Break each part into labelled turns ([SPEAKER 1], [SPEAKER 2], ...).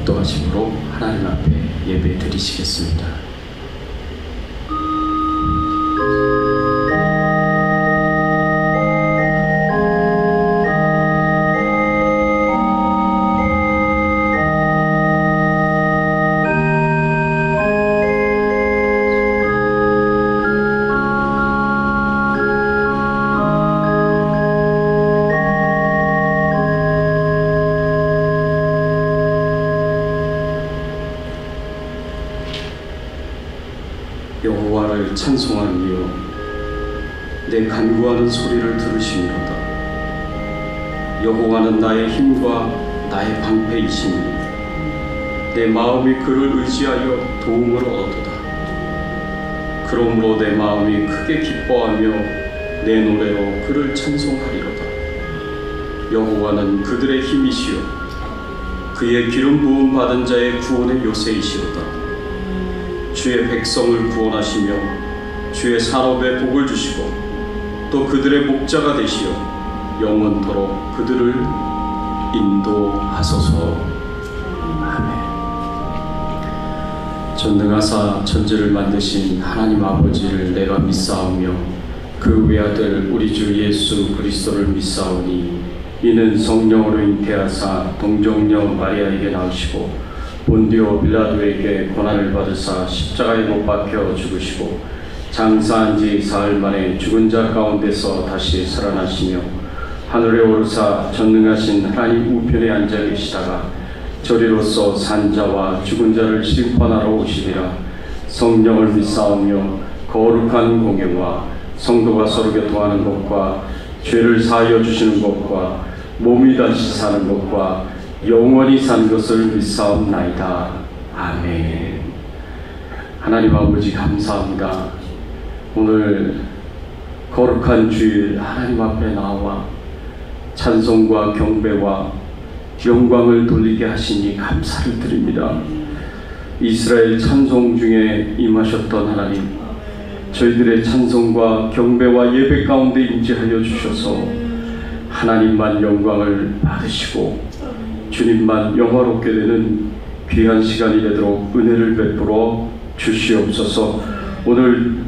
[SPEAKER 1] 기도하심으로 하나님 앞에 예배 드리시겠습니다. 여호와를 찬송하며 내 간구하는 소리를 들으시미로다. 여호와는 나의 힘과 나의 방패이시니 내 마음이 그를 의지하여 도움을 얻었도다. 그러므로 내 마음이 크게 기뻐하며 내 노래로 그를 찬송하리로다. 여호와는 그들의 힘이시요 그의 기름 부음 받은 자의 구원의 요새이시로다. 주의 백성을 구원하시며 주의 산업에 복을 주시고 또 그들의 목자가 되시어 영원토록 그들을 인도하소서. 아멘. 전능하사 천지를 만드신 하나님 아버지를 내가 믿사오며 그 외아들 우리 주 예수 그리스도를 믿사오니 이는 성령으로 잉태하사 동정녀 마리아에게 나으시고 본디오 빌라도에게 고난을 받으사 십자가에 못 박혀 죽으시고 장사한 지 사흘 만에 죽은 자 가운데서 다시 살아나시며 하늘에 오르사 전능하신 하나님 우편에 앉아 계시다가 저리로서 산 자와 죽은 자를 심판하러 오시리라. 성령을 믿사오며 거룩한 공예와 성도가 서로 교통하는 것과 죄를 사하여 주시는 것과 몸이 다시 사는 것과 영원히 산 것을 믿사옵나이다. 아멘. 하나님 아버지 감사합니다. 오늘 거룩한 주일 하나님 앞에 나와 찬송과 경배와 영광을 돌리게 하시니 감사를 드립니다. 이스라엘 찬송 중에 임하셨던 하나님, 저희들의 찬송과 경배와 예배 가운데 임재하여 주셔서 하나님만 영광을 받으시고 주님만 영화롭게 되는 귀한 시간이 되도록 은혜를 베풀어 주시옵소서. 오늘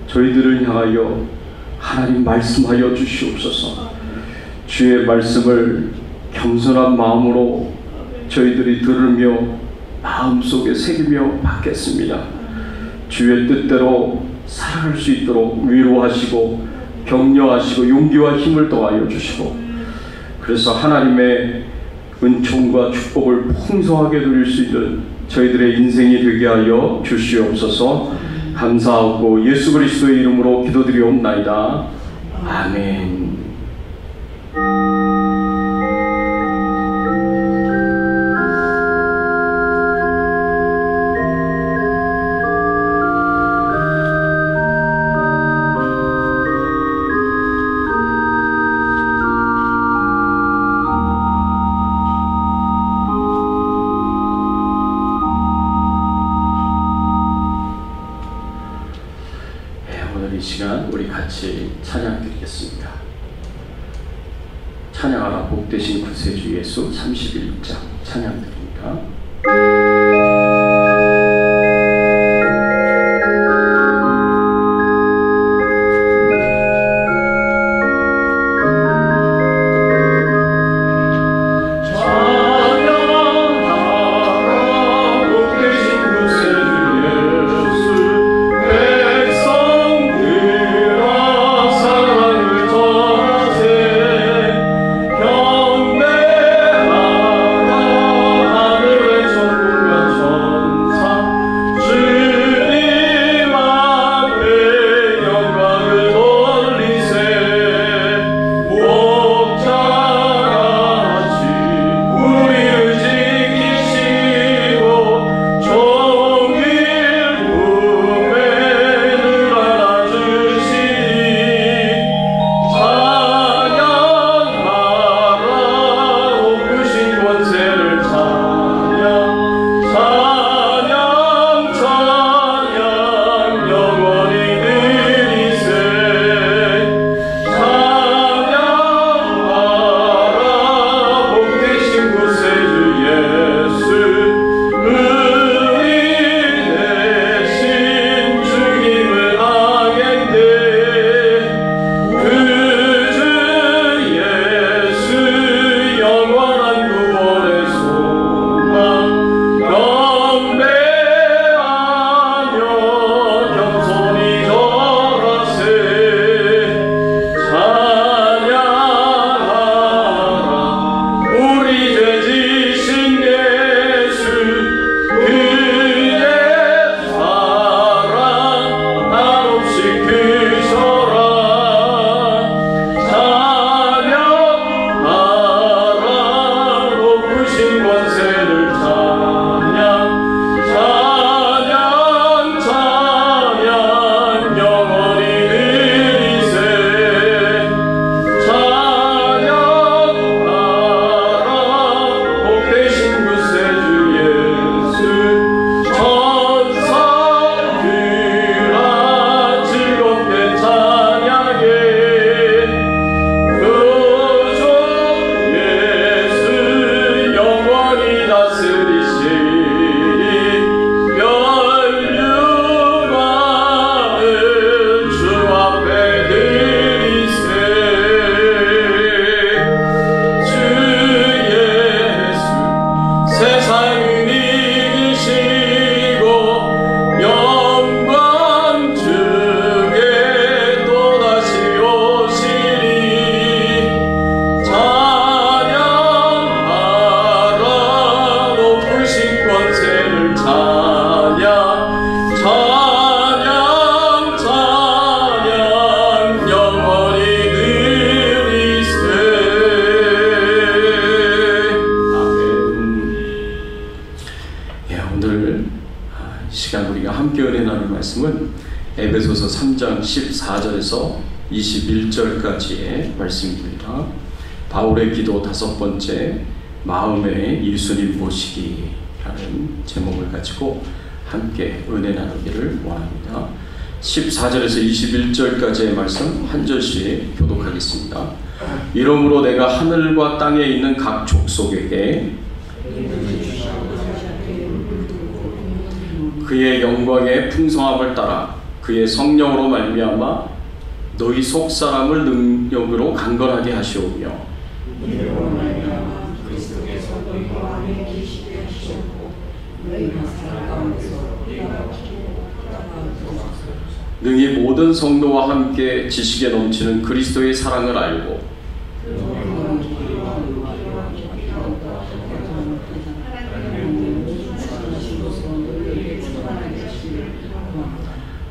[SPEAKER 1] 저희들을 향하여 하나님 말씀하여 주시옵소서. 주의 말씀을 겸손한 마음으로 저희들이 들으며 마음속에 새기며 받겠습니다. 주의 뜻대로 살아갈 수 있도록 위로하시고 격려하시고 용기와 힘을 더하여 주시고, 그래서 하나님의 은총과 축복을 풍성하게 누릴 수 있는 저희들의 인생이 되게 하여 주시옵소서. 감사하고 예수 그리스도의 이름으로 기도드리옵나이다. 아멘. 이 시간 우리 같이 찬양 드리겠습니다. 찬양하라 복되신 구세주 예수 31장 찬양 드립니다.
[SPEAKER 2] 경배하라 하늘의
[SPEAKER 1] 말씀은 에베소서 3장 14절에서 21절까지의 말씀입니다. 바울의 기도 5번째, 마음에 예수님 모시기라는 제목을 가지고 함께 은혜 나누기를 원합니다. 14절에서 21절까지의 말씀 한 절씩 교독하겠습니다. 이러므로 내가 하늘과 땅에 있는 각 족속에게 그의 영광의 풍성함을 따라 그의 성령으로 말미암아 너희 속사람을 능력으로 강건하게 하시오며 능히 모든 성도와 함께 지식에 넘치는 그리스도의 사랑을 알고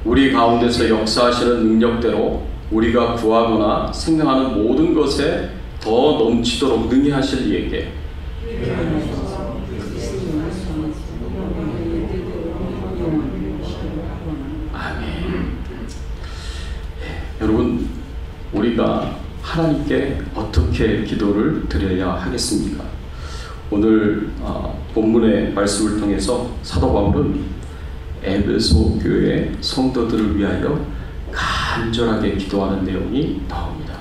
[SPEAKER 1] 우리 가운데서 역사하시는 능력대로 우리가 구하거나 생각하는 모든 것에 더 넘치도록 능히 하실 이에게 아멘. 여러분, 우리가 하나님께 어떻게 기도를 드려야 하겠습니까? 오늘 본문의 말씀을 통해서 사도 바울은 에베소 교회 성도들을 위하여 간절하게 기도하는 내용이 나옵니다.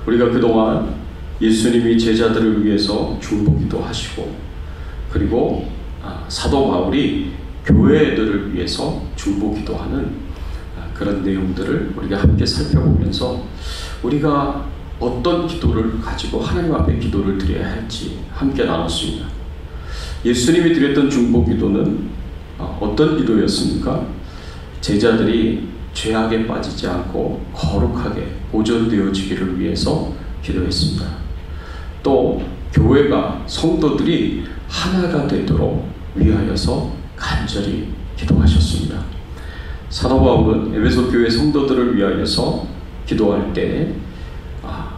[SPEAKER 1] 우리가 그동안 예수님이 제자들을 위해서 중보기도 하시고, 그리고 사도 바울이 교회들을 위해서 중보기도하는 그런 내용들을 우리가 함께 살펴보면서 우리가 어떤 기도를 가지고 하나님 앞에 기도를 드려야 할지 함께 나눴습니다. 예수님이 드렸던 중보기도는 어떤 기도였습니까? 제자들이 죄악에 빠지지 않고 거룩하게 보존되어지기를 위해서 기도했습니다. 또 교회가 성도들이 하나가 되도록 위하여서 간절히 기도하셨습니다. 사도 바울은 에베소 교회 성도들을 위하여서 기도할 때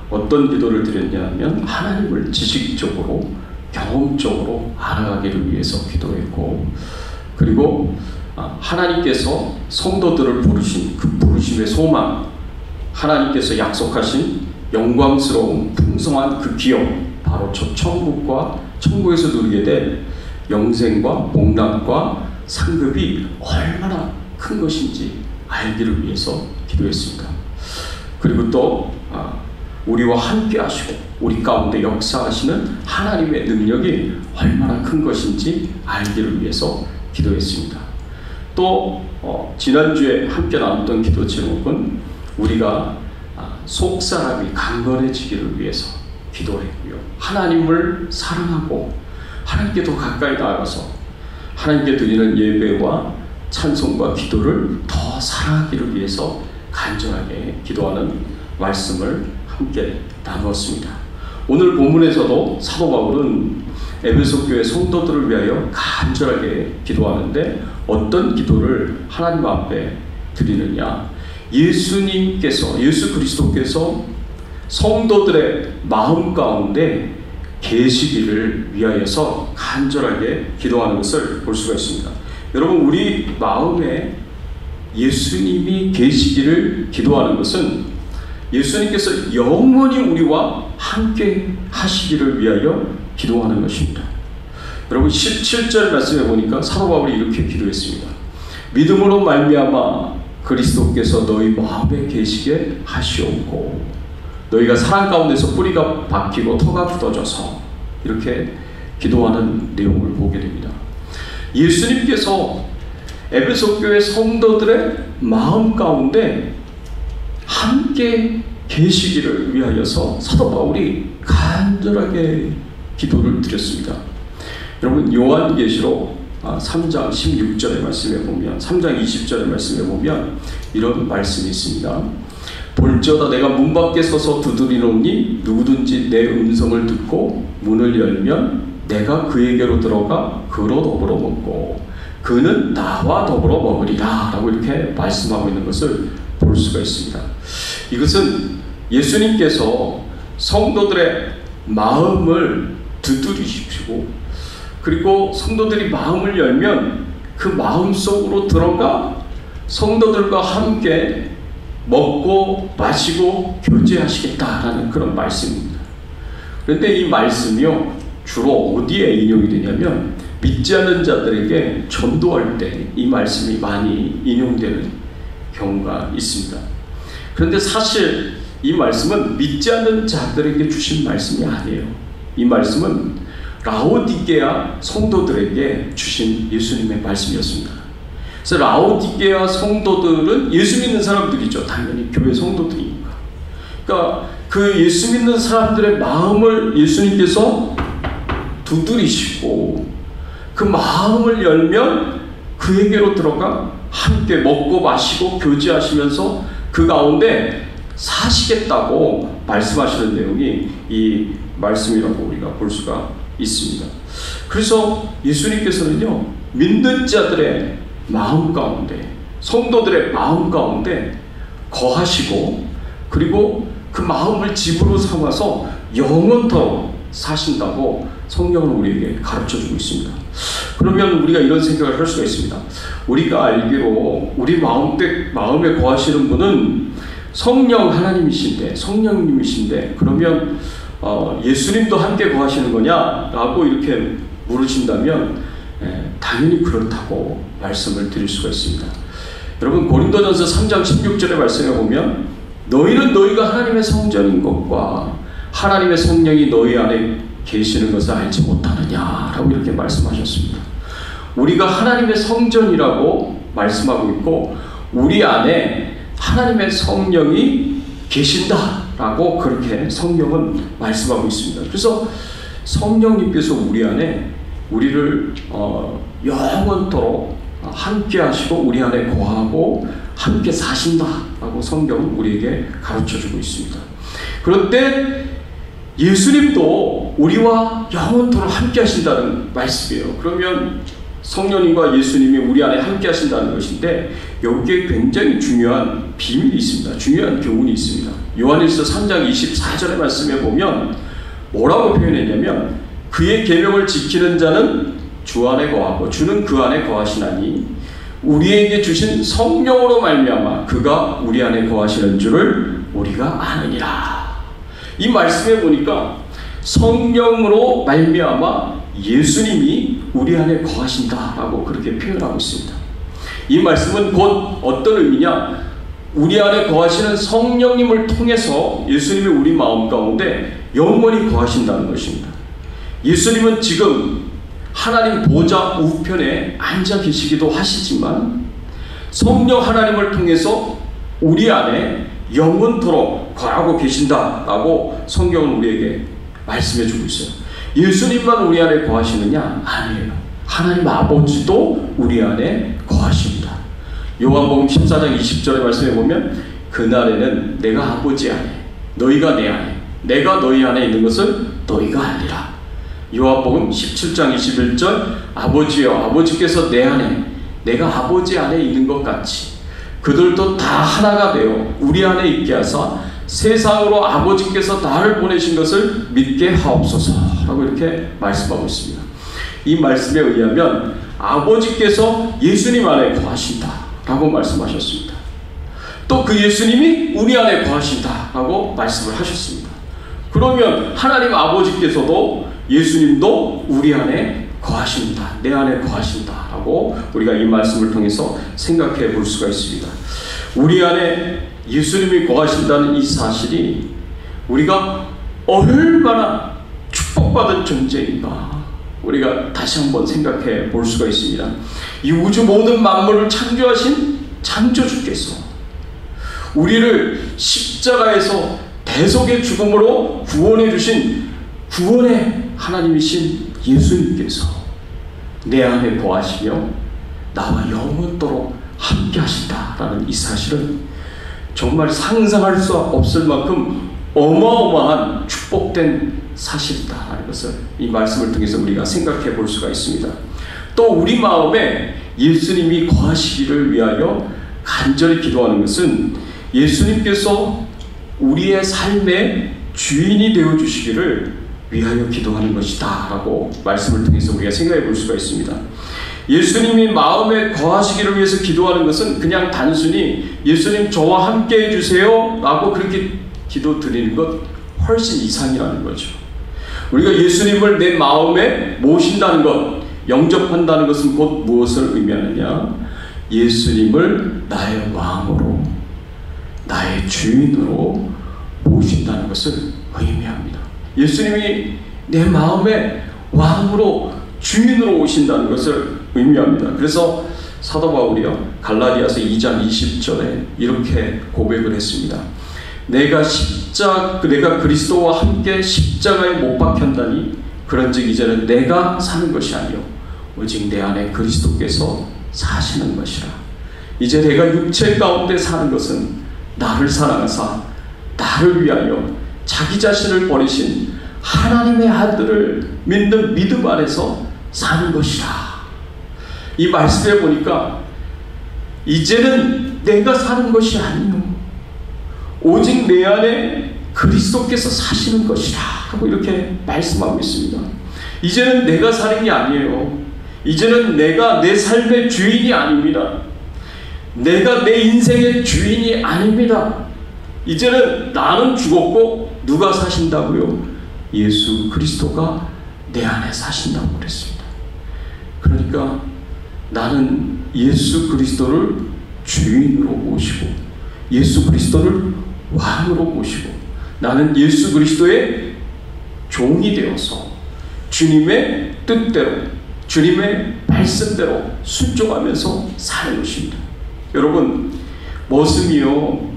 [SPEAKER 1] 어떤 기도를 드렸냐면 하나님을 지식적으로 경험적으로 알아가기를 위해서 기도했고, 그리고 하나님께서 성도들을 부르신 그 부르심의 소망, 하나님께서 약속하신 영광스러운 풍성한 그 기업, 바로 저 천국과 천국에서 누리게 될 영생과 복락과 상급이 얼마나 큰 것인지 알기를 위해서 기도했습니다. 그리고 또 우리와 함께 하시고 우리 가운데 역사하시는 하나님의 능력이 얼마나 큰 것인지 알기를 위해서 기도했습니다. 또 지난주에 함께 나눴던 기도 제목은 우리가 속사람이 강건해지기를 위해서 기도했고요. 하나님을 사랑하고 하나님께 더 가까이 나아가서 하나님께 드리는 예배와 찬송과 기도를 더 사랑하기를 위해서 간절하게 기도하는 말씀을 함께 나누었습니다. 오늘 본문에서도 사도 바울은 에베소 교회 성도들을 위하여 간절하게 기도하는데 어떤 기도를 하나님 앞에 드리느냐? 예수 그리스도께서 성도들의 마음 가운데 계시기를 위하여서 간절하게 기도하는 것을 볼 수가 있습니다. 여러분, 우리 마음에 예수님이 계시기를 기도하는 것은 예수님께서 영원히 우리와 함께 하시기를 위하여 기도하는 것입니다. 여러분, 17절 말씀에 보니까 사도 바울이 이렇게 기도했습니다. 믿음으로 말미암아 그리스도께서 너희 마음에 계시게 하시옵고 너희가 사랑 가운데서 뿌리가 박히고 터가 굳어져서, 이렇게 기도하는 내용을 보게 됩니다. 예수님께서 에베소 교회 성도들의 마음 가운데 함께 계시기를 위하여서 사도 바울이 간절하게 기도를 드렸습니다. 여러분, 요한계시록 3장 16절의 말씀에 보면, 3장 20절의 말씀에 보면 이런 말씀이 있습니다. 볼지어다 내가 문 밖에 서서 두드리노니 누구든지 내 음성을 듣고 문을 열면 내가 그에게로 들어가 그로 더불어 먹고 그는 나와 더불어 먹으리라 라고 이렇게 말씀하고 있는 것을 볼 수가 있습니다. 이것은 예수님께서 성도들의 마음을 두드리시고, 그리고 성도들이 마음을 열면 그 마음 속으로 들어가 성도들과 함께 먹고 마시고 교제하시겠다라는 그런 말씀입니다. 그런데 이 말씀이요, 주로 어디에 인용이 되냐면 믿지 않는 자들에게 전도할 때 이 말씀이 많이 인용되는 경우가 있습니다. 그런데 사실 이 말씀은 믿지 않는 자들에게 주신 말씀이 아니에요. 이 말씀은 라오디게아 성도들에게 주신 예수님의 말씀이었습니다. 그래서 라오디게아 성도들은 예수 믿는 사람들이죠. 당연히 교회 성도들이니까. 그러니까 그 예수 믿는 사람들의 마음을 예수님께서 두드리시고 그 마음을 열면 그에게로 들어가 함께 먹고 마시고 교제하시면서 그 가운데 사시겠다고 말씀하시는 내용이 이 말씀이라고 우리가 볼 수가 있습니다. 그래서 예수님께서는요, 믿는 자들의 마음 가운데, 성도들의 마음 가운데 거하시고, 그리고 그 마음을 집으로 삼아서 영원토록 사신다고 성경은 우리에게 가르쳐주고 있습니다. 그러면 우리가 이런 생각을 할 수가 있습니다. 우리가 알기로 우리 마음에 거하시는 분은 성령 하나님이신데, 성령님이신데, 그러면 예수님도 함께 거하시는 거냐라고 이렇게 물으신다면 당연히 그렇다고 말씀을 드릴 수가 있습니다. 여러분, 고린도전서 3장 16절의 말씀에 보면 너희는 너희가 하나님의 성전인 것과 하나님의 성령이 너희 안에 계시는 것을 알지 못하느냐라고 이렇게 말씀하셨습니다. 우리가 하나님의 성전이라고 말씀하고 있고 우리 안에 하나님의 성령이 계신다라고 그렇게 성경은 말씀하고 있습니다. 그래서 성령님께서 우리 안에 우리를 영원토록 함께 하시고 우리 안에 거하고 함께 사신다라고 성경은 우리에게 가르쳐주고 있습니다. 그런데 예수님도 우리와 영원토록 함께 하신다는 말씀이에요. 그러면 성령님과 예수님이 우리 안에 함께 하신다는 것인데 여기에 굉장히 중요한 비밀이 있습니다. 중요한 교훈이 있습니다. 요한일서 3장 24절의 말씀에 보면 뭐라고 표현했냐면 그의 계명을 지키는 자는 주 안에 거하고 주는 그 안에 거하시나니 우리에게 주신 성령으로 말미암아 그가 우리 안에 거하시는 줄을 우리가 아느니라. 이 말씀에 보니까 성령으로 말미암아 예수님이 우리 안에 거하신다라고 그렇게 표현하고 있습니다. 이 말씀은 곧 어떤 의미냐? 우리 안에 거하시는 성령님을 통해서 예수님이 우리 마음 가운데 영원히 거하신다는 것입니다. 예수님은 지금 하나님 보좌 우편에 앉아 계시기도 하시지만 성령 하나님을 통해서 우리 안에 영원토록 거하고 계신다라고 성경은 우리에게 말씀해주고 있어요. 예수님만 우리 안에 거하시느냐? 아니에요. 하나님 아버지도 우리 안에 거하십니다. 요한복음 14장 20절의 말씀에 보면 그날에는 내가 아버지 안에 너희가 내 안에 내가 너희 안에 있는 것을 너희가 알리라. 요한복음 17장 21절 아버지여 아버지께서 내 안에 내가 아버지 안에 있는 것 같이 그들도 다 하나가 되어 우리 안에 있게 하사 세상으로 아버지께서 나를 보내신 것을 믿게 하옵소서라고 이렇게 말씀하고 있습니다. 이 말씀에 의하면 아버지께서 예수님 안에 거하신다라고 말씀하셨습니다. 또 그 예수님이 우리 안에 거하신다라고 말씀을 하셨습니다. 그러면 하나님 아버지께서도 예수님도 우리 안에 거하신다, 내 안에 거하신다라고 우리가 이 말씀을 통해서 생각해 볼 수가 있습니다. 우리 안에 예수님이 거하신다는 이 사실이 우리가 얼마나 축복받은 존재인가 우리가 다시 한번 생각해 볼 수가 있습니다. 이 우주 모든 만물을 창조하신 창조주께서 우리를 십자가에서 대속의 죽음으로 구원해 주신 구원의 하나님이신 예수님께서 내 안에 거하시며 나와 영원토록 함께 하신다라는 이 사실은 정말 상상할 수 없을 만큼 어마어마한 축복된 사실이다라는 것을 이 말씀을 통해서 우리가 생각해 볼 수가 있습니다. 또 우리 마음에 예수님이 거하시기를 위하여 간절히 기도하는 것은 예수님께서 우리의 삶의 주인이 되어 주시기를 위하여 기도하는 것이다 라고 말씀을 통해서 우리가 생각해 볼 수가 있습니다. 예수님이 마음에 거하시기를 위해서 기도하는 것은 그냥 단순히 예수님 저와 함께 해주세요 라고 그렇게 기도 드리는 것 훨씬 이상이라는 거죠. 우리가 예수님을 내 마음에 모신다는 것, 영접한다는 것은 곧 무엇을 의미하느냐? 예수님을 나의 왕으로, 나의 주인으로 모신다는 것을 의미합니다. 예수님이 내 마음에 왕으로, 주인으로 오신다는 것을 의미합니다. 그래서 사도 바울이요, 갈라디아서 2장 20절에 이렇게 고백을 했습니다. 내가 그리스도와 함께 십자가에 못 박혔다니 그런즉 이제는 내가 사는 것이 아니요 오직 내 안에 그리스도께서 사시는 것이라. 이제 내가 육체 가운데 사는 것은 나를 사랑하사 나를 위하여 자기 자신을 버리신 하나님의 아들을 믿는 믿음 안에서 사는 것이라. 이 말씀에 보니까 이제는 내가 사는 것이 아니요 오직 내 안에 그리스도께서 사시는 것이라 하고 이렇게 말씀하고 있습니다. 이제는 내가 사는 게 아니에요. 이제는 내가 내 삶의 주인이 아닙니다. 내가 내 인생의 주인이 아닙니다. 이제는 나는 죽었고 누가 사신다고요? 예수 그리스도가 내 안에 사신다고 그랬습니다. 그러니까 나는 예수 그리스도를 주인으로 모시고 예수 그리스도를 왕으로 모시고 나는 예수 그리스도의 종이 되어서 주님의 뜻대로 주님의 말씀대로 순종하면서 사는 것입니다. 여러분, 머슴이요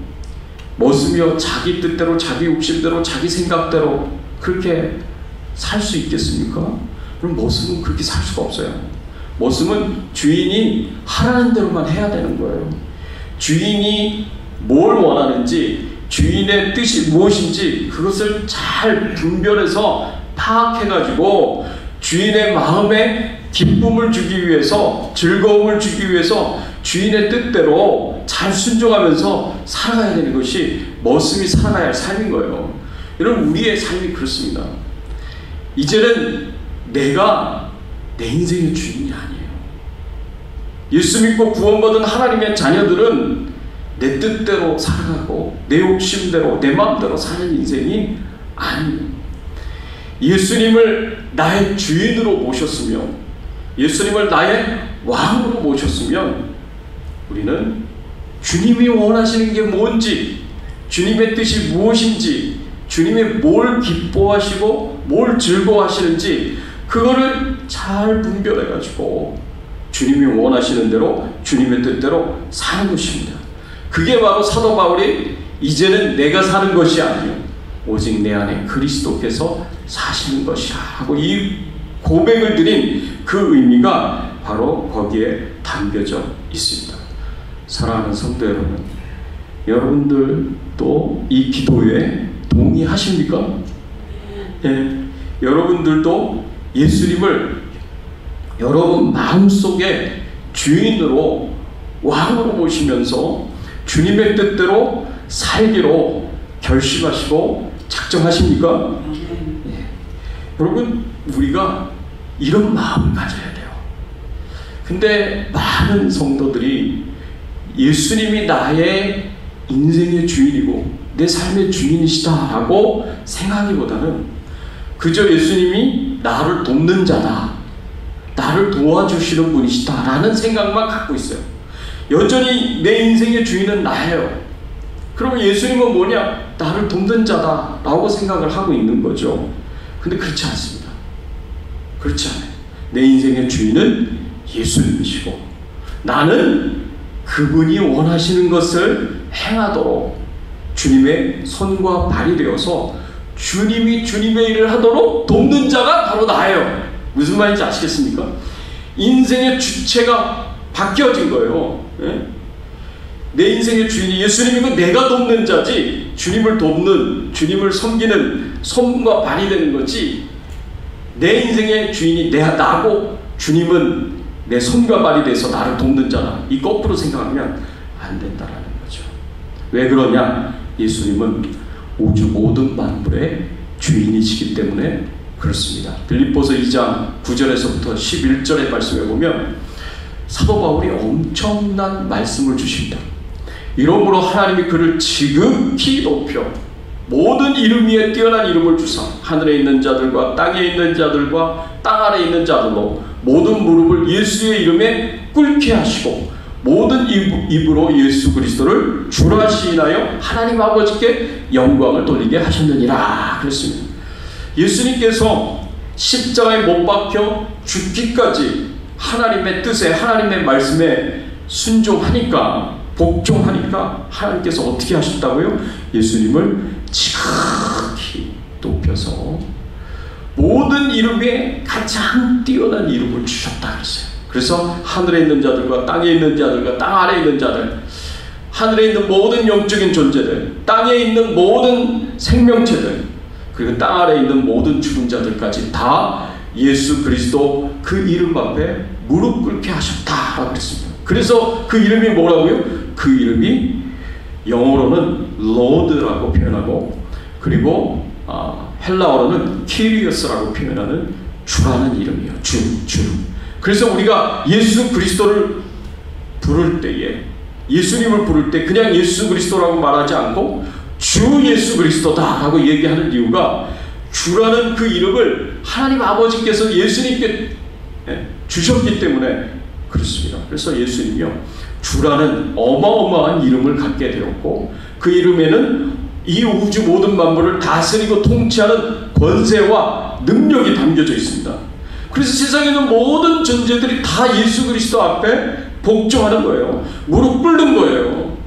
[SPEAKER 1] 자기 뜻대로 자기 욕심대로 자기 생각대로 그렇게 살 수 있겠습니까? 그럼 머슴은 그렇게 살 수가 없어요. 머슴은 주인이 하라는 대로만 해야 되는 거예요. 주인이 뭘 원하는지, 주인의 뜻이 무엇인지 그것을 잘 분별해서 파악해가지고 주인의 마음에 기쁨을 주기 위해서, 즐거움을 주기 위해서 주인의 뜻대로 잘 순종하면서 살아가야 되는 것이 머슴이 살아가야 할 삶인 거예요. 여러분, 우리의 삶이 그렇습니다. 이제는 내가 내 인생의 주인이 아니에요. 예수 믿고 구원받은 하나님의 자녀들은 내 뜻대로 살아가고 내 욕심대로 내 마음대로 사는 인생이 아니에요. 예수님을 나의 주인으로 모셨으며 예수님을 나의 왕으로 모셨으면 우리는 주님이 원하시는 게 뭔지, 주님의 뜻이 무엇인지, 주님이 뭘 기뻐하시고 뭘 즐거워하시는지 그거를 잘 분별해가지고 주님이 원하시는 대로 주님의 뜻대로 사는 것입니다. 그게 바로 사도 바울이 이제는 내가 사는 것이 아니요 오직 내 안에 그리스도께서 사시는 것이라 하고 이 고백을 드린 그 의미가 바로 거기에 담겨져 있습니다. 사랑하는 성도 여러분, 여러분들도 이 기도에 동의하십니까? 예, 여러분들도 예수님을 여러분 마음속에 주인으로 왕으로 모시면서 주님의 뜻대로 살기로 결심하시고 작정하십니까? 예. 여러분, 우리가 이런 마음을 가져야 돼요. 근데 많은 성도들이 예수님이 나의 인생의 주인이고 내 삶의 주인이시다라고 생각하기보다는 그저 예수님이 나를 돕는 자다, 나를 도와주시는 분이시다라는 생각만 갖고 있어요. 여전히 내 인생의 주인은 나예요. 그러면 예수님은 뭐냐? 나를 돕는 자다라고 생각을 하고 있는 거죠. 근데 그렇지 않습니다. 그렇지 않아요. 내 인생의 주인은 예수님이시고 나는 그분이 원하시는 것을 행하도록 주님의 손과 발이 되어서 주님이 주님의 일을 하도록 돕는 자가 바로 나예요. 무슨 말인지 아시겠습니까? 인생의 주체가 바뀌어진 거예요. 예? 내 인생의 주인이 예수님이고 내가 돕는 자지, 주님을 돕는, 주님을 섬기는 손과 발이 되는 거지, 내 인생의 주인이 나고 주님은 내 손과 발이 돼서 나를 돕는 자다, 이 거꾸로 생각하면 안 된다라는 거죠. 왜 그러냐? 예수님은 우주 모든 만물의 주인이시기 때문에 그렇습니다. 빌립보서 2장 9절에서부터 11절의 말씀에 보면 사도 바울이 엄청난 말씀을 주십니다. 이러므로 하나님이 그를 지극히 높여 모든 이름 위에 뛰어난 이름을 주사 하늘에 있는 자들과 땅에 있는 자들과 땅 아래에 있는 자들로 모든 무릎을 예수의 이름에 꿇게 하시고 모든 입으로 예수 그리스도를 주라 시인하여 하나님 아버지께 영광을 돌리게 하셨느니라 그랬습니다. 예수님께서 십자가에 못 박혀 죽기까지 하나님의 뜻에 하나님의 말씀에 순종하니까 복종하니까 하나님께서 어떻게 하셨다고요? 예수님을 지극히 높여서 모든 이름 위에 가장 뛰어난 이름을 주셨다 그랬어요. 그래서 하늘에 있는 자들과 땅에 있는 자들과 땅 아래에 있는 자들, 하늘에 있는 모든 영적인 존재들, 땅에 있는 모든 생명체들, 그리고 땅 아래에 있는 모든 죽은 자들까지 다 예수 그리스도 그 이름 앞에 무릎 꿇게 하셨다라고 그랬습니다. 그래서 그 이름이 뭐라고요? 그 이름이 영어로는 로드라고 표현하고 그리고 헬라어로는 키리오스라고 표현하는 주라는 이름이에요. 주. 그래서 우리가 예수 그리스도를 부를 때에 예수님을 부를 때 그냥 예수 그리스도라고 말하지 않고 주 예수 그리스도다라고 얘기하는 이유가 주라는 그 이름을 하나님 아버지께서 예수님께 주셨기 때문에 그렇습니다. 그래서 예수님이요 주라는 어마어마한 이름을 갖게 되었고 그 이름에는 이 우주 모든 만물을 다스리고 통치하는 권세와 능력이 담겨져 있습니다. 그래서 세상에 있는 모든 존재들이 다 예수 그리스도 앞에 복종하는 거예요. 무릎 꿇는 거예요.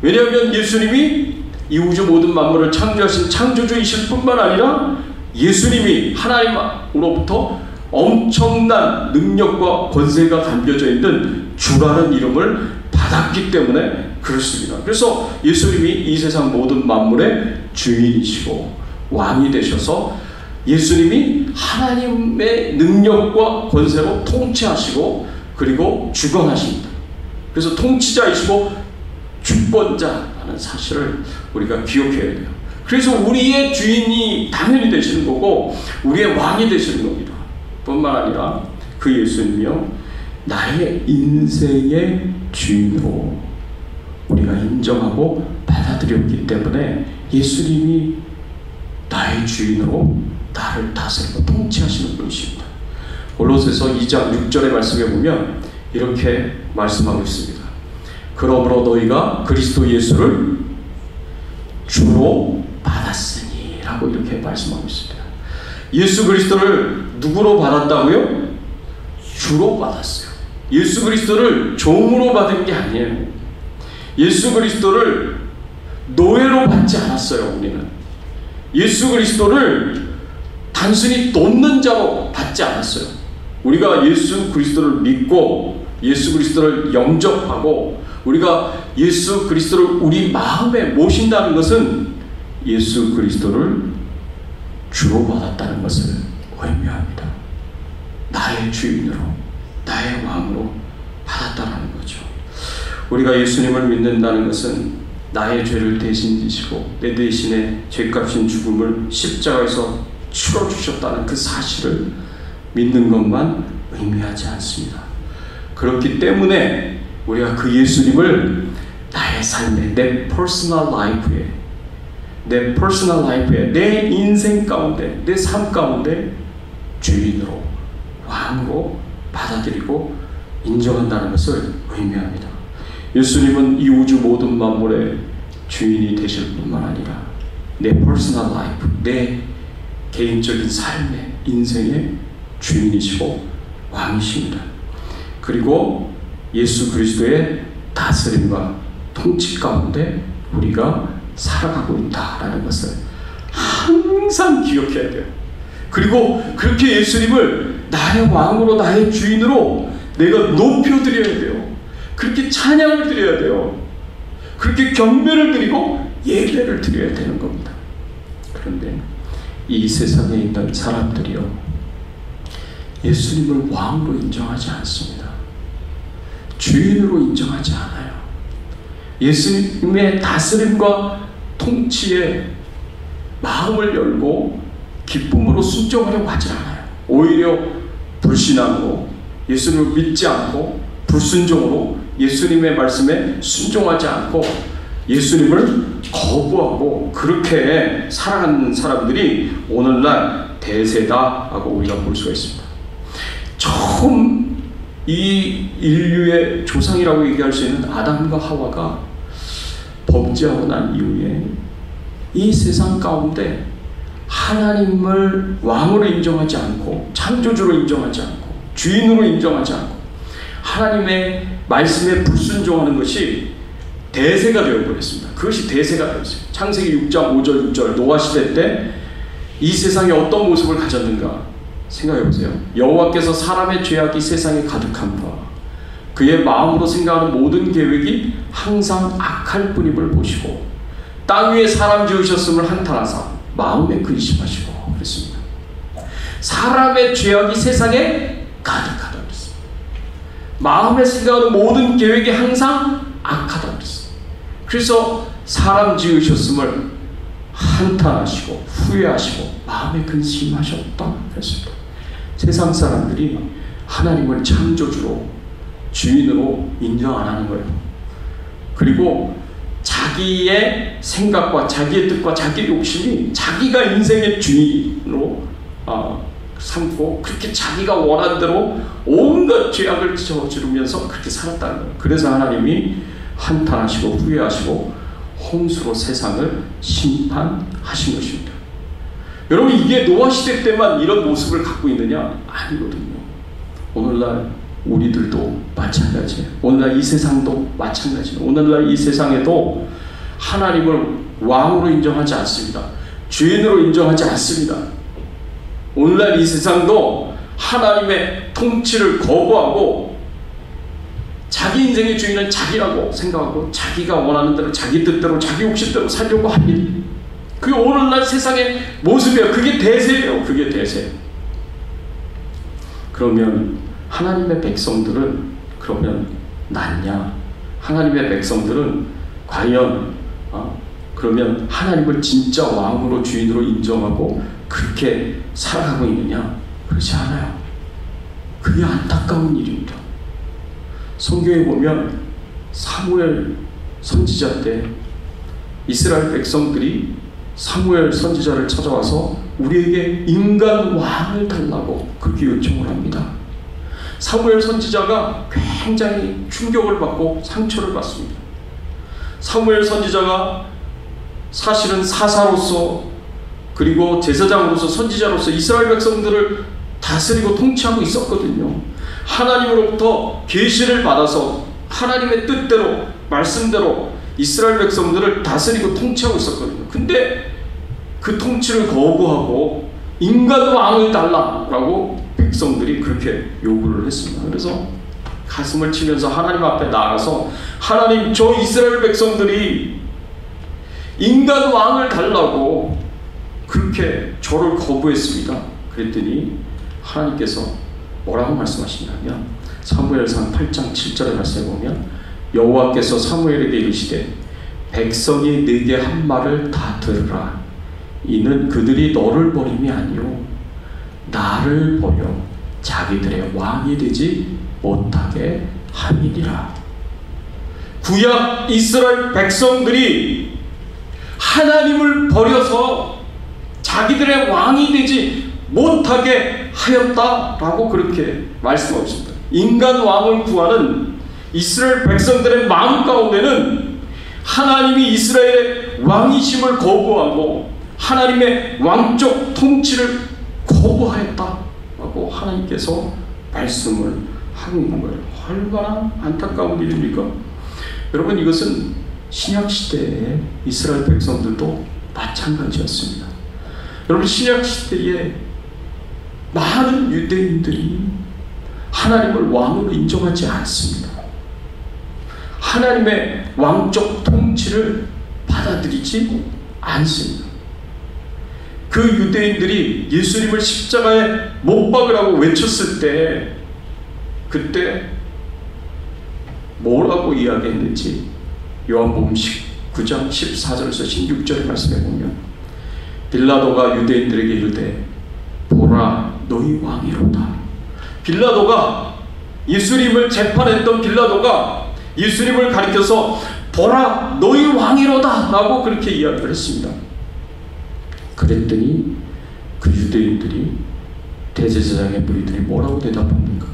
[SPEAKER 1] 왜냐하면 예수님이 이 우주 모든 만물을 창조하신 창조주이실 뿐만 아니라 예수님이 하나님으로부터 엄청난 능력과 권세가 담겨져 있는 주라는 이름을 받았기 때문에 그렇습니다. 그래서 예수님이 이 세상 모든 만물의 주인이시고 왕이 되셔서 예수님이 하나님의 능력과 권세로 통치하시고 그리고 주관하십니다. 그래서 통치자이시고 주권자라는 사실을 우리가 기억해야 돼요. 그래서 우리의 주인이 당연히 되시는 거고 우리의 왕이 되시는 겁니다. 뿐만 아니라 그 예수님이요 나의 인생의 주인으로 우리가 인정하고 받아들였기 때문에 예수님이 나의 주인으로 나를 다스리고 통치하시는 분이십니다. 골로새서 2장 6절의 말씀에 보면 이렇게 말씀하고 있습니다. 그러므로 너희가 그리스도 예수를 주로 받았으니 라고 이렇게 말씀하고 있습니다. 예수 그리스도를 누구로 받았다고요? 주로 받았어요. 예수 그리스도를 종으로 받은 게 아니에요. 예수 그리스도를 노예로 받지 않았어요. 우리는 예수 그리스도를 단순히 돕는 자로 받지 않았어요. 우리가 예수 그리스도를 믿고 예수 그리스도를 영접하고 우리가 예수 그리스도를 우리 마음에 모신다는 것은 예수 그리스도를 주로 받았다는 것을 의미합니다. 나의 주인으로 나의 왕으로 받았다는 거죠. 우리가 예수님을 믿는다는 것은 나의 죄를 대신 지시고 내 대신에 죄값인 죽음을 십자가에서 치러주셨다는 그 사실을 믿는 것만 의미하지 않습니다. 그렇기 때문에 우리가 그 예수님을 나의 삶에 내 퍼스널 라이프에 내 인생 가운데 내 삶 가운데 주인으로 왕으로 받아들이고 인정한다는 것을 의미합니다. 예수님은 이 우주 모든 만물의 주인이 되실 뿐만 아니라 내 퍼스널 라이프 내 개인적인 삶의 인생의 주인이시고 왕이십니다. 그리고 예수 그리스도의 다스림과 통치 가운데 우리가 살아가고 있다라는 것을 항상 기억해야 돼요. 그리고 그렇게 예수님을 나의 왕으로 나의 주인으로 내가 높여드려야 돼요. 그렇게 찬양을 드려야 돼요. 그렇게 경배를 드리고 예배를 드려야 되는 겁니다. 그런데 이 세상에 있는 사람들이요 예수님을 왕으로 인정하지 않습니다. 주인으로 인정하지 않아요. 예수님의 다스림과 통치에 마음을 열고 기쁨으로 순종하려고 하지 않아요. 오히려 불신하고 예수님을 믿지 않고 불순종으로 예수님의 말씀에 순종하지 않고 예수님을 거부하고 그렇게 살아가는 사람들이 오늘날 대세다라고 우리가 볼 수가 있습니다. 처음 이 인류의 조상이라고 얘기할 수 있는 아담과 하와가 범죄하고 난 이후에 이 세상 가운데 하나님을 왕으로 인정하지 않고 창조주로 인정하지 않고 주인으로 인정하지 않고 하나님의 말씀에 불순종하는 것이 대세가 되어버렸습니다. 그것이 대세가 되었어요. 창세기 6장 5절 6절 노아 시대 때 이 세상에 어떤 모습을 가졌는가 생각해 보세요. 여호와께서 사람의 죄악이 세상에 가득한 바 그의 마음으로 생각하는 모든 계획이 항상 악할 뿐임을 보시고 땅 위에 사람 지으셨음을 한탄하사 마음에 근심하시고 그랬습니다. 사람의 죄악이 세상에 가득하다 그랬습니다. 마음에 생각하는 모든 계획이 항상 악하다 그랬습니다. 그래서 사람 지으셨음을 한탄하시고 후회하시고 마음에 근심하셨다 그랬습니다. 세상 사람들이 하나님을 창조주로 주인으로 인정 안 하는 거예요. 그리고 자기의 생각과 자기의 뜻과 자기의 욕심이 자기가 인생의 주인으로 삼고 그렇게 자기가 원하는 대로 온갖 죄악을 저지르면서 그렇게 살았다는 거예요. 그래서 하나님이 한탄하시고 후회하시고 홍수로 세상을 심판하신 것입니다. 여러분 이게 노아 시대 때만 이런 모습을 갖고 있느냐? 아니거든요. 오늘날 우리들도 마찬가지예요. 오늘날 이 세상도 마찬가지예요. 오늘날 이 세상에도 하나님을 왕으로 인정하지 않습니다. 주인으로 인정하지 않습니다. 오늘날 이 세상도 하나님의 통치를 거부하고 자기 인생의 주인은 자기라고 생각하고 자기가 원하는 대로 자기 뜻대로 자기 욕심대로 살려고 합니다. 그게 오늘날 세상의 모습이에요. 그게 대세예요. 그게 대세. 그러면 하나님의 백성들은 그러면 낫냐? 하나님의 백성들은 과연 그러면 하나님을 진짜 왕으로 주인으로 인정하고 그렇게 살아가고 있느냐? 그렇지 않아요. 그게 안타까운 일입니다. 성경에 보면 사무엘 선지자 때 이스라엘 백성들이 사무엘 선지자를 찾아와서 우리에게 인간 왕을 달라고 그렇게 요청을 합니다. 사무엘 선지자가 굉장히 충격을 받고 상처를 받습니다. 사무엘 선지자가 사실은 사사로서 그리고 제사장으로서 선지자로서 이스라엘 백성들을 다스리고 통치하고 있었거든요. 하나님으로부터 계시를 받아서 하나님의 뜻대로 말씀대로 이스라엘 백성들을 다스리고 통치하고 있었거든요. 근데 그 통치를 거부하고 인간 왕을 달라라고 백성들이 그렇게 요구를 했습니다. 그래서 가슴을 치면서 하나님 앞에 나아가서 하나님, 저 이스라엘 백성들이 인간 왕을 달라고 그렇게 저를 거부했습니다. 그랬더니 하나님께서 뭐라고 말씀하시냐면 사무엘상 8장 7절의 말씀에 보면 여호와께서 사무엘에게 이르시되 백성이 네게 한 말을 다 들으라. 이는 그들이 너를 버림이 아니요 나를 버려 자기들의 왕이 되지 못하게 함이니라. 구약 이스라엘 백성들이 하나님을 버려서 자기들의 왕이 되지 못하게 하였다라고 그렇게 말씀하십니다. 인간 왕을 구하는 이스라엘 백성들의 마음 가운데는 하나님이 이스라엘의 왕이심을 거부하고 하나님의 왕적 통치를 거부하였다라고 하나님께서 말씀을 하고 있는 거예요. 얼마나 안타까운 일입니까? 여러분, 이것은 신약시대의 이스라엘 백성들도 마찬가지였습니다. 여러분, 신약시대에 많은 유대인들이 하나님을 왕으로 인정하지 않습니다. 하나님의 왕적 통치를 받아들이지 않습니다. 그 유대인들이 예수님을 십자가에 못 박으라고 외쳤을 때 그때 뭐라고 이야기했는지 요한복음 19장 14절에서 16절의 말씀에 보면 빌라도가 유대인들에게 이르되 보라 너희 왕이로다. 빌라도가 예수님을 재판했던 빌라도가 예수님을 가리켜서 보라 너희 왕이로다 라고 그렇게 이야기를 했습니다. 그랬더니 그 유대인들이, 대제사장의 무리들이 뭐라고 대답합니까?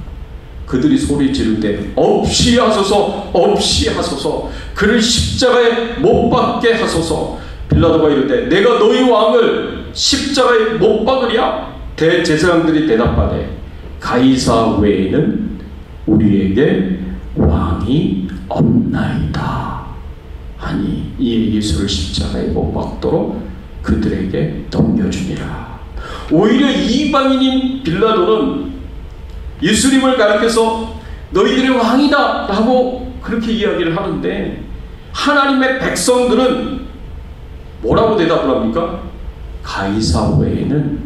[SPEAKER 1] 그들이 소리 지를 때 없이 하소서, 없이 하소서, 그를 십자가에 못 박게 하소서. 빌라도가 이르되 내가 너희 왕을 십자가에 못 박으랴? 대제사장들이 대답하되 가이사 외에는 우리에게 왕이 없나이다 하니 이에 예수를 십자가에 못 박도록 그들에게 넘겨주니라. 오히려 이방인인 빌라도는 예수님을 가리켜서 너희들의 왕이다 라고 그렇게 이야기를 하는데, 하나님의 백성들은 뭐라고 대답을 합니까? 가이사 외에는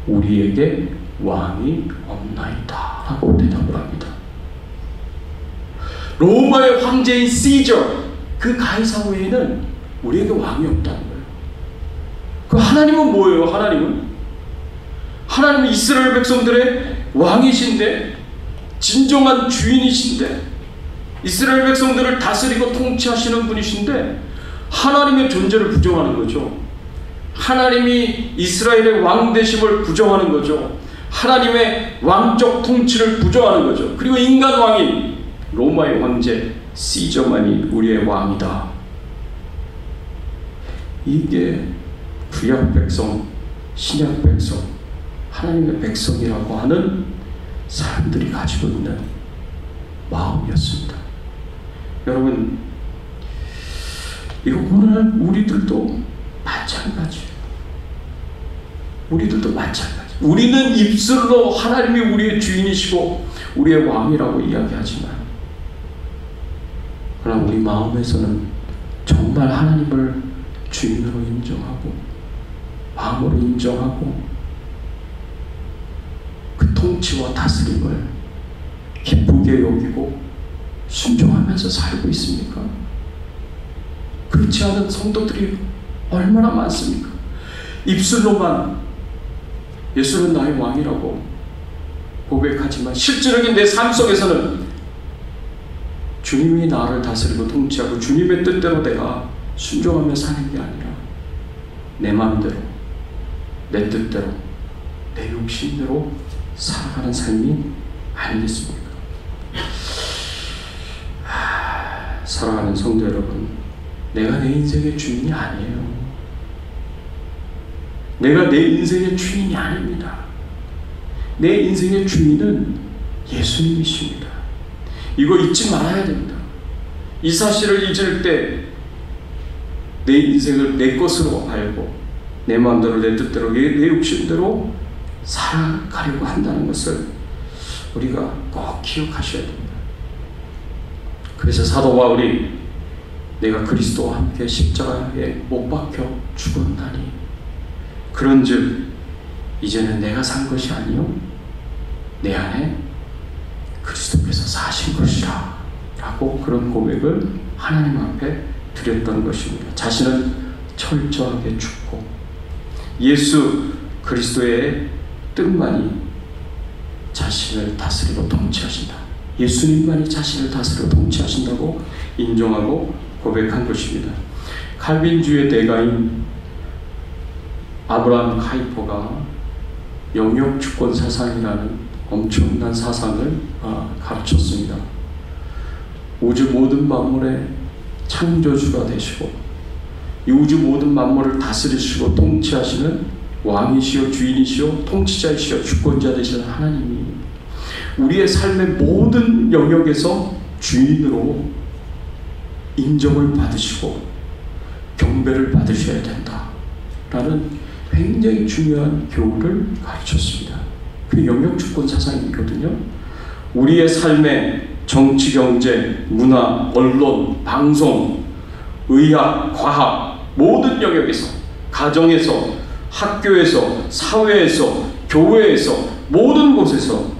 [SPEAKER 1] 우리에게 왕이 없나이다 라고 대답을 합니다. 로마의 황제인 시저, 그 가이사 외에는 우리에게 왕이 없다는 거예요. 그 하나님은 뭐예요? 하나님은 이스라엘 백성들의 왕이신데, 진정한 주인이신데, 이스라엘 백성들을 다스리고 통치하시는 분이신데 하나님의 존재를 부정하는 거죠. 하나님이 이스라엘의 왕 되심을 부정하는 거죠. 하나님의 왕적 통치를 부정하는 거죠. 그리고 인간 왕인 로마의 황제 시저만이 우리의 왕이다. 이게 구약 백성, 신약 백성, 하나님의 백성이라고 하는 사람들이 가지고 있는 마음이었습니다. 여러분, 이거 오늘 우리들도 마찬가지예요. 우리는 입술로 하나님이 우리의 주인이시고 우리의 왕이라고 이야기하지만, 그러나 우리 마음에서는 정말 하나님을 주인으로 인정하고 왕으로 인정하고 그 통치와 다스림을 기쁘게 여기고 순종하면서 살고 있습니까? 그렇지 않은 성도들이 얼마나 많습니까? 입술로만 예수는 나의 왕이라고 고백하지만 실질적인 내 삶 속에서는 주님이 나를 다스리고 통치하고 주님의 뜻대로 내가 순종하며 사는 게 아니라 내 마음대로, 내 뜻대로, 내 욕심대로 살아가는 삶이 아니겠습니까? 사랑하는 성도 여러분, 내가 내 인생의 주인이 아니에요. 내가 내 인생의 주인이 아닙니다. 내 인생의 주인은 예수님이십니다. 이거 잊지 말아야 됩니다. 이 사실을 잊을 때 내 인생을 내 것으로 알고 내 마음대로, 내 뜻대로, 내 욕심대로 살아가려고 한다는 것을 우리가 꼭 기억하셔야 됩니다. 그래서 사도 바울이 내가 그리스도와 함께 십자가에 못 박혀 죽었나니 그런즉 이제는 내가 산 것이 아니요 내 안에 그리스도께서 사신 것이라 라고 그런 고백을 하나님 앞에 드렸던 것입니다. 자신은 철저하게 죽고 예수 그리스도의 뜻만이 자신을 다스리고 통치하신다, 예수님만이 자신을 다스리고 통치하신다고 인정하고 고백한 것입니다. 칼빈주의 대가인 아브라함 카이퍼가 영역주권 사상이라는 엄청난 사상을 가르쳤습니다. 우주 모든 만물의 창조주가 되시고 이 우주 모든 만물을 다스리시고 통치하시는 왕이시요 주인이시요 통치자이시요 주권자 되시는 하나님이 우리의 삶의 모든 영역에서 주인으로 인정을 받으시고 경배를 받으셔야 된다라는 굉장히 중요한 교훈을 가르쳤습니다. 그 영역주권 사상이거든요. 우리의 삶의 정치, 경제, 문화, 언론, 방송, 의학, 과학 모든 영역에서, 가정에서, 학교에서, 사회에서, 교회에서, 모든 곳에서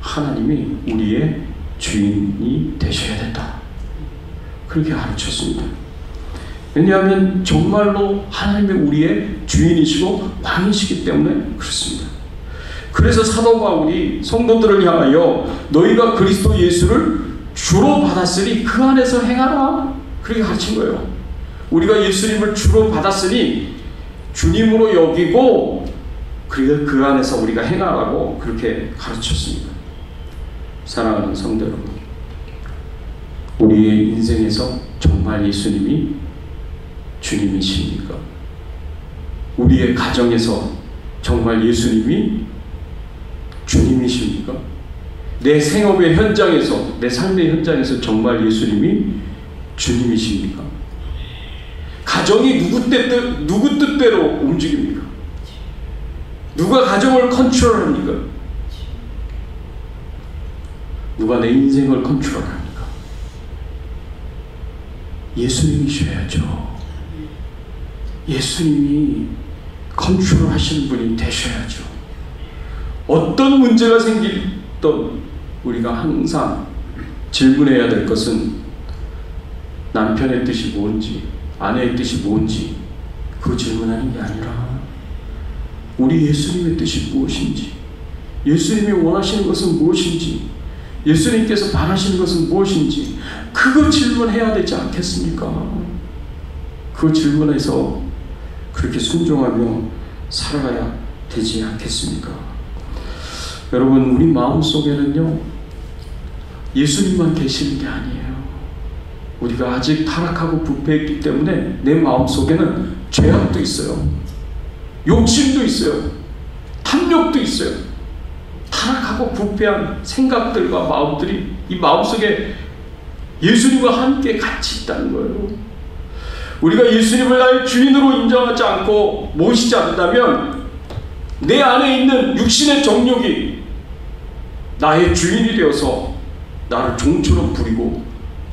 [SPEAKER 1] 하나님이 우리의 주인이 되셔야 된다. 그렇게 가르쳤습니다. 왜냐하면 정말로 하나님이 우리의 주인이시고 왕이시기 때문에 그렇습니다. 그래서 사도 바울이 성도들을 향하여 너희가 그리스도 예수를 주로 받았으니 그 안에서 행하라, 그렇게 가르친 거예요. 우리가 예수님을 주로 받았으니 주님으로 여기고 그리고 그 안에서 우리가 행하라고 그렇게 가르쳤습니다. 사랑하는 성도 여러분, 우리의 인생에서 정말 예수님이 주님이십니까? 우리의 가정에서 정말 예수님이 주님이십니까? 내 생업의 현장에서, 내 삶의 현장에서 정말 예수님이 주님이십니까? 가정이 누구 뜻대로 움직입니까? 누가 가정을 컨트롤합니까? 누가 내 인생을 컨트롤합니까? 예수님이셔야죠. 예수님이 컨트롤하시는 분이 되셔야죠. 어떤 문제가 생기던 우리가 항상 질문해야 될 것은 남편의 뜻이 뭔지, 아내의 뜻이 뭔지 그 질문하는 게 아니라 우리 예수님의 뜻이 무엇인지, 예수님이 원하시는 것은 무엇인지, 예수님께서 바라시는 것은 무엇인지 그거 질문해야 되지 않겠습니까? 그 질문에서 그렇게 순종하며 살아가야 되지 않겠습니까? 여러분, 우리 마음속에는요 예수님만 계시는 게 아니에요. 우리가 아직 타락하고 부패했기 때문에 내 마음속에는 죄악도 있어요. 욕심도 있어요. 탐욕도 있어요. 타락하고 부패한 생각들과 마음들이 이 마음속에 예수님과 함께 같이 있다는 거예요. 우리가 예수님을 나의 주인으로 인정하지 않고 모시지 않는다면 내 안에 있는 육신의 정욕이 나의 주인이 되어서 나를 종처럼 부리고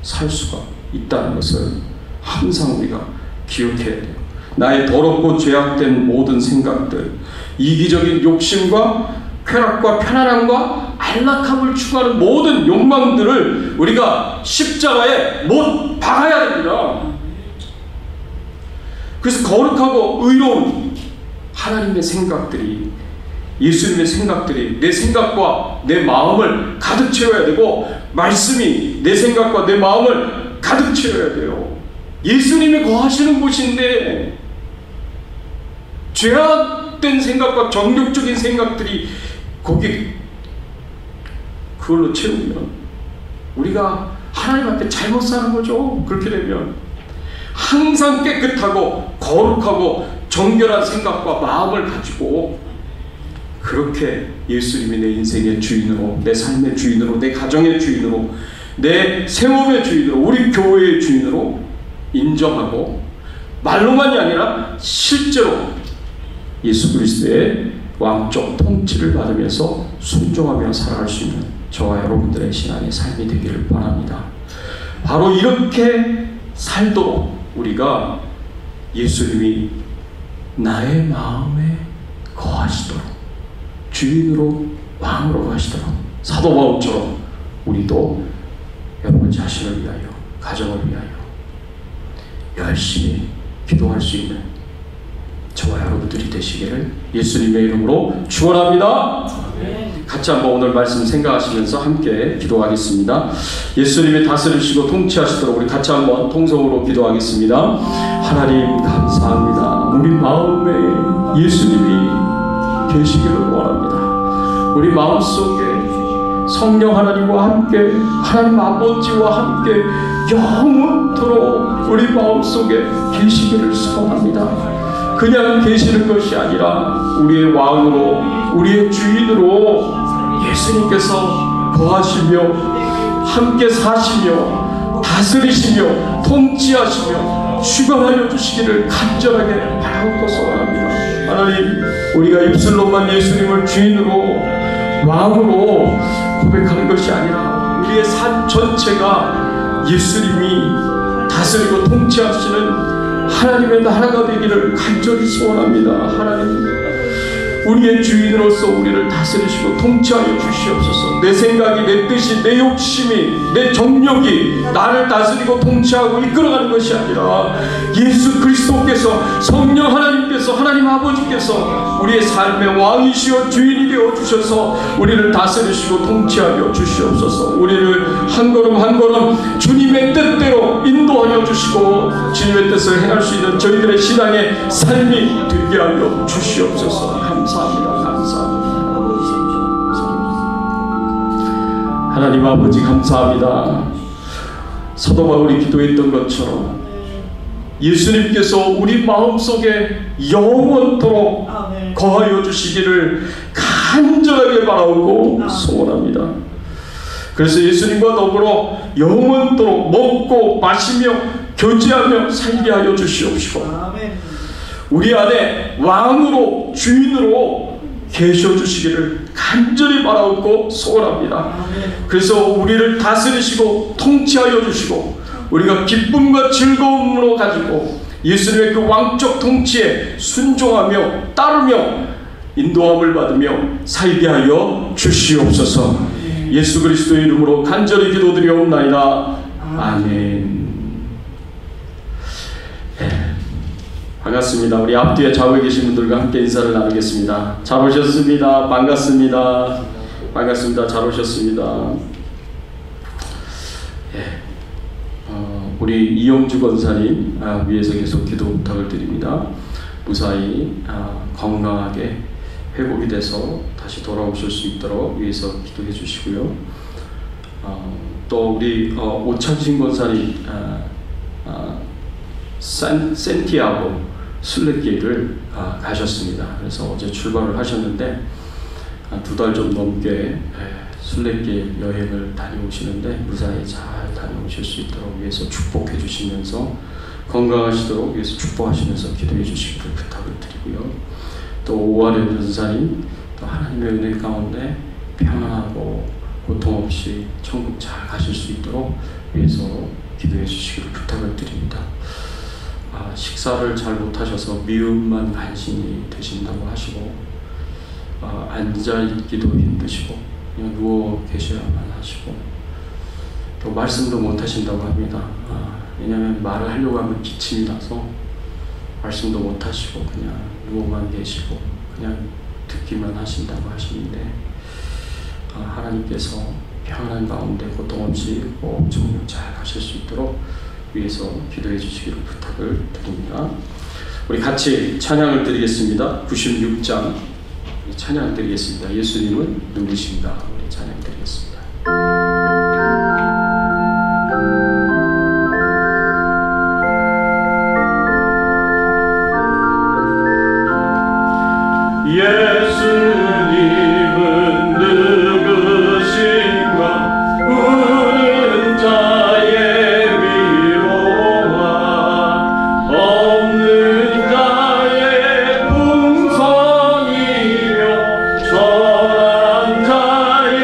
[SPEAKER 1] 살 수가 있다는 것을 항상 우리가 기억해야 돼요. 나의 더럽고 죄악된 모든 생각들, 이기적인 욕심과 쾌락과 편안함과 안락함을 추구하는 모든 욕망들을 우리가 십자가에 못 박아야 됩니다. 그래서 거룩하고 의로운 하나님의 생각들이, 예수님의 생각들이 내 생각과 내 마음을 가득 채워야 되고, 말씀이 내 생각과 내 마음을 가득 채워야 돼요. 예수님이 거하시는 곳인데 죄악된 생각과 정욕적인 생각들이 거기 그걸로 채우면 우리가 하나님 앞에 잘못 사는 거죠. 그렇게 되면 항상 깨끗하고 거룩하고 정결한 생각과 마음을 가지고 그렇게 예수님이 내 인생의 주인으로, 내 삶의 주인으로, 내 가정의 주인으로, 내 생업의 주인으로, 우리 교회의 주인으로 인정하고 말로만이 아니라 실제로 예수 그리스도의 왕적 통치를 받으면서 순종하며 살아갈 수 있는 저와 여러분들의 신앙의 삶이 되기를 바랍니다. 바로 이렇게 살도록 우리가 예수님이 나의 마음에 거하시도록, 주인으로 왕으로 거하시도록 사도 바울처럼 우리도 여러분 자신을 위하여, 가정을 위하여 열심히 기도할 수 있는 저와 여러분들이 되시기를 예수님의 이름으로 축원합니다. 같이 한번 오늘 말씀 생각하시면서 함께 기도하겠습니다. 예수님이 다스리시고 통치하시도록 우리 같이 한번 통성으로 기도하겠습니다. 하나님 감사합니다. 우리 마음에 예수님이 계시기를 원합니다. 우리 마음속에 성령 하나님과 함께, 하나님 아버지와 함께 영원토록 우리 마음속에 계시기를 소원합니다. 그냥 계시는 것이 아니라 우리의 왕으로, 우리의 주인으로 예수님께서 거하시며 함께 사시며 다스리시며 통치하시며 주관하여 주시기를 간절하게 바라고 소원합니다. 하나님, 우리가 입술로만 예수님을 주인으로, 왕으로 고백하는 것이 아니라 우리의 삶 전체가 예수님이 다스리고 통치하시는 하나님의 나라가 되기를 간절히 소원합니다. 하나님, 우리의 주인으로서 우리를 다스리시고 통치하여 주시옵소서. 내 생각이, 내 뜻이, 내 욕심이, 내 정욕이 나를 다스리고 통치하고 이끌어가는 것이 아니라 예수 그리스도께서, 성령 하나님께서, 하나님 아버지께서 우리의 삶의 왕이시여 주인이 되어 주셔서 우리를 다스리시고 통치하여 주시옵소서. 우리를 한 걸음 한 걸음 주님의 뜻대로 인도하여 주시고 주님의 뜻을 행할 수 있는 저희들의 신앙의 삶이 되게 하여 주시옵소서. 감사합니다. 감사합니다. 하나님 아버지 감사합니다. 사도 바울이 기도했던 것처럼 예수님께서 우리 마음속에 영원토록 거하여 주시기를 간절하게 바라고 소원합니다. 그래서 예수님과 더불어 영원토록 먹고 마시며 교제하며 살게 하여 주시옵시고 우리 안에 왕으로 주인으로 계셔 주시기를 간절히 바라옵고 소원합니다. 그래서 우리를 다스리시고 통치하여 주시고 우리가 기쁨과 즐거움으로 가지고 예수님의 그 왕적 통치에 순종하며 따르며 인도함을 받으며 살게 하여 주시옵소서. 예수 그리스도의 이름으로 간절히 기도드리옵나이다. 아멘. 반갑습니다. 우리 앞뒤에 좌우에 계신 분들과 함께 인사를 나누겠습니다. 잘 오셨습니다. 반갑습니다. 반갑습니다. 잘 오셨습니다. 우리 이영주 권사님 위해서 계속 기도 부탁을 드립니다. 무사히 건강하게 회복이 돼서 다시 돌아오실 수 있도록 위해서 기도해 주시고요. 또 우리 오창신 권사님 산티아고 순례길을 가셨습니다. 그래서 어제 출발을 하셨는데 2달 좀 넘게 순례길 여행을 다녀오시는데 무사히 잘 다녀오실 수 있도록 위해서 축복해 주시면서 건강하시도록 위해서 축복하시면서 기도해 주시기를 부탁을 드리고요. 또 오하련 전사님 또 하나님의 은혜 가운데 평안하고 고통 없이 천국 잘 가실 수 있도록 위해서 기도해 주시기를 부탁을 드립니다. 식사를 잘 못하셔서 미움만 간신히 드신다고 하시고 앉아있기도 힘드시고 그냥 누워 계셔야만 하시고 또 말씀도 못하신다고 합니다. 왜냐하면 말을 하려고 하면 기침이 나서 말씀도 못하시고 그냥 누워만 계시고 그냥 듣기만 하신다고 하시는데 하나님께서 평안한 가운데 고통 없이 꼭 정녕 잘 가실 수 있도록 위해서 기도해 주시기를 부탁을 드립니다. 우리 같이 찬양을 드리겠습니다. 96장 찬양 드리겠습니다. 예수님은 누구신가? 우리 찬양 드리겠습니다. 예수님은 누구신가? 우는 자의 위로와 없는 자의 풍성이며 전한 자의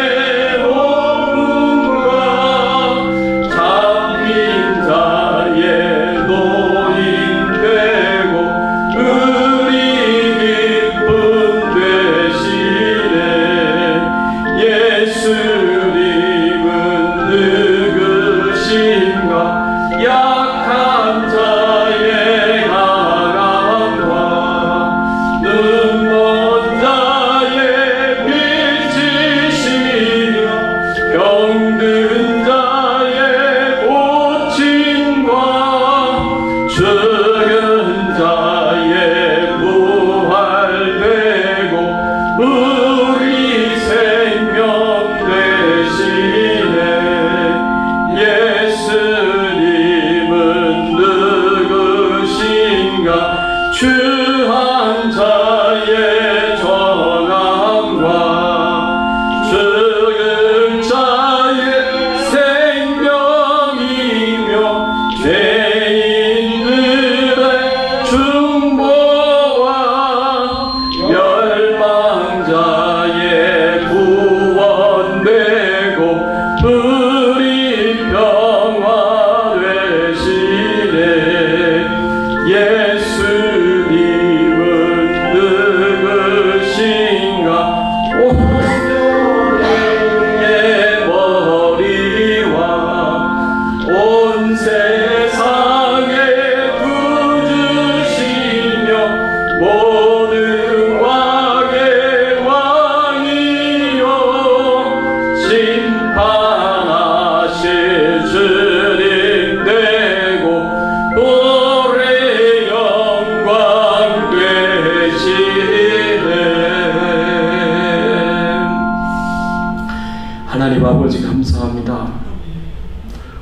[SPEAKER 1] 하나님 아버지 감사합니다.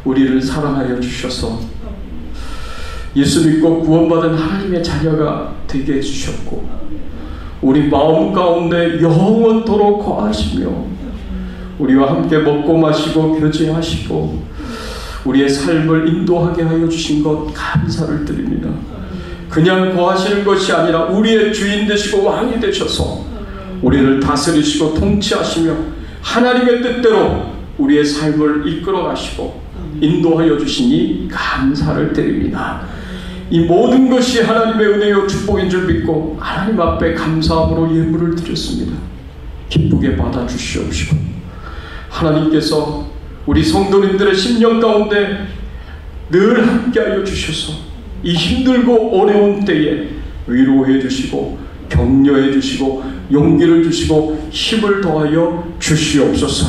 [SPEAKER 1] 우리를 사랑하여 주셔서 예수 믿고 구원받은 하나님의 자녀가 되게 해주셨고, 우리 마음 가운데 영원토록 거하시며 우리와 함께 먹고 마시고 교제하시고 우리의 삶을 인도하게 하여 주신 것 감사를 드립니다. 그냥 거하시는 것이 아니라 우리의 주인 되시고 왕이 되셔서 우리를 다스리시고 통치하시며 하나님의 뜻대로 우리의 삶을 이끌어 가시고 인도하여 주시니 감사를 드립니다. 이 모든 것이 하나님의 은혜요 축복인 줄 믿고 하나님 앞에 감사함으로 예물을 드렸습니다. 기쁘게 받아주시옵시고, 하나님께서 우리 성도님들의 심령 가운데 늘 함께하여 주셔서 이 힘들고 어려운 때에 위로해 주시고 격려해 주시고 용기를 주시고 힘을 더하여 주시옵소서.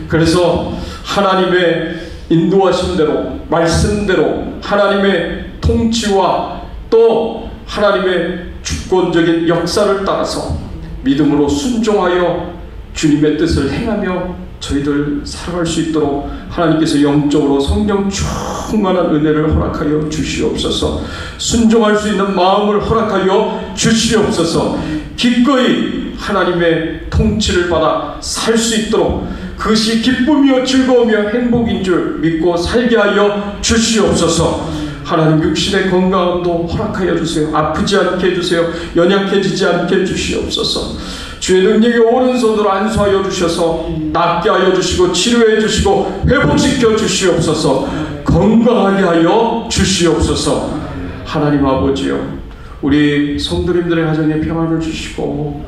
[SPEAKER 1] 그래서 하나님의 인도하신 대로, 말씀대로 하나님의 통치와 또 하나님의 주권적인 역사를 따라서 믿음으로 순종하여 주님의 뜻을 행하며 저희들 살아갈 수 있도록 하나님께서 영적으로 성령 충만한 은혜를 허락하여 주시옵소서. 순종할 수 있는 마음을 허락하여 주시옵소서. 기꺼이 하나님의 통치를 받아 살 수 있도록 그것이 기쁨이요 즐거움이요 행복인 줄 믿고 살게 하여 주시옵소서. 하나님 육신의 건강도 허락하여 주세요. 아프지 않게 해주세요. 연약해지지 않게 해주시옵소서. 주의 능력이 오른손으로 안수하여 주셔서 낫게 하여 주시고 치료해 주시고 회복시켜 주시옵소서. 건강하게 하여 주시옵소서. 하나님 아버지요, 우리 성도님들의 가정에 평안을 주시고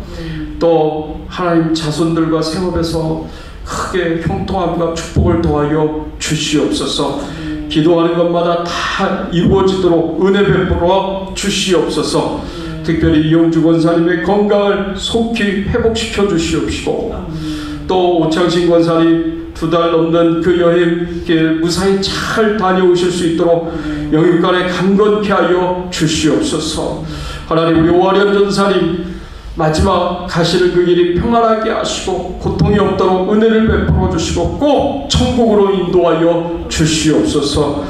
[SPEAKER 1] 또 하나님 자손들과 생업에서 크게 형통함과 축복을 더하여 주시옵소서. 기도하는 것마다 다 이루어지도록 은혜 베풀어 주시옵소서. 특별히 이용주 권사님의 건강을 속히 회복시켜 주시옵시고, 또 오창신 권사님 2달 넘는 그 여행길 무사히 잘 다녀오실 수 있도록 영육간에 강건케 하여 주시옵소서. 하나님, 우리 오하련 전사님 마지막 가시는 그 길이 평안하게 하시고 고통이 없도록 은혜를 베풀어 주시고 꼭 천국으로 인도하여 주시옵소서.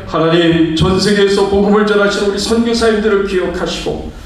[SPEAKER 1] 하나님, 전 세계에서 복음을 전하시는 우리 선교사님들을 기억하시고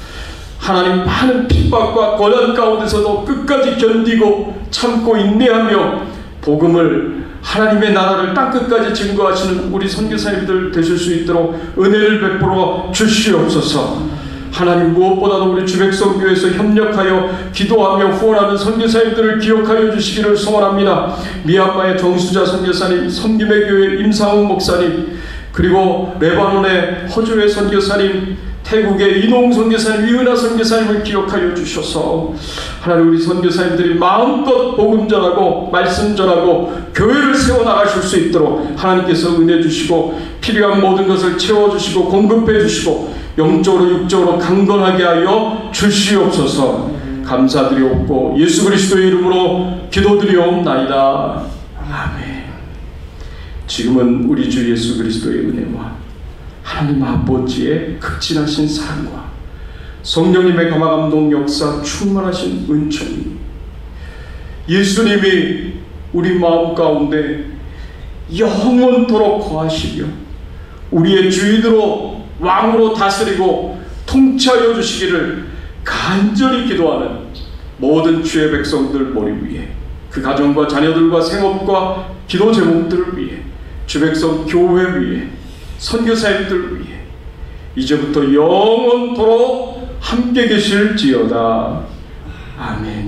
[SPEAKER 1] 하나님, 많은 핍박과 고난 가운데서도 끝까지 견디고 참고 인내하며 복음을, 하나님의 나라를 땅끝까지 증거하시는 우리 선교사님들 되실 수 있도록 은혜를 베풀어 주시옵소서. 하나님, 무엇보다도 우리 주백성교회에서 협력하여 기도하며 후원하는 선교사님들을 기억하여 주시기를 소원합니다. 미얀마의 정수자 선교사님, 섬김의 교회 임상훈 목사님, 그리고 레바논의 허주회 선교사님, 태국의 이농 선교사님, 이은하 선교사님을 기억하여 주셔서 하나님, 우리 선교사님들이 마음껏 복음 전하고 말씀 전하고 교회를 세워나가실 수 있도록 하나님께서 은혜 주시고 필요한 모든 것을 채워주시고 공급해 주시고 영적으로 육적으로 강건하게 하여 주시옵소서. 감사드리옵고 예수 그리스도의 이름으로 기도드리옵나이다. 아멘. 지금은 우리 주 예수 그리스도의 은혜와 하나님 아버지의 극진하신 사랑과 성령님의 감화감동 역사 충만하신 은총이 예수님이 우리 마음 가운데 영원토록 거하시며 우리의 주인으로 왕으로 다스리고 통치하여 주시기를 간절히 기도하는 모든 주의 백성들 머리 위에, 그 가정과 자녀들과 생업과 기도 제목들을 위해, 주 백성 교회 위에, 선교사님들 위해 이제부터 영원토록 함께 계실지어다. 아멘.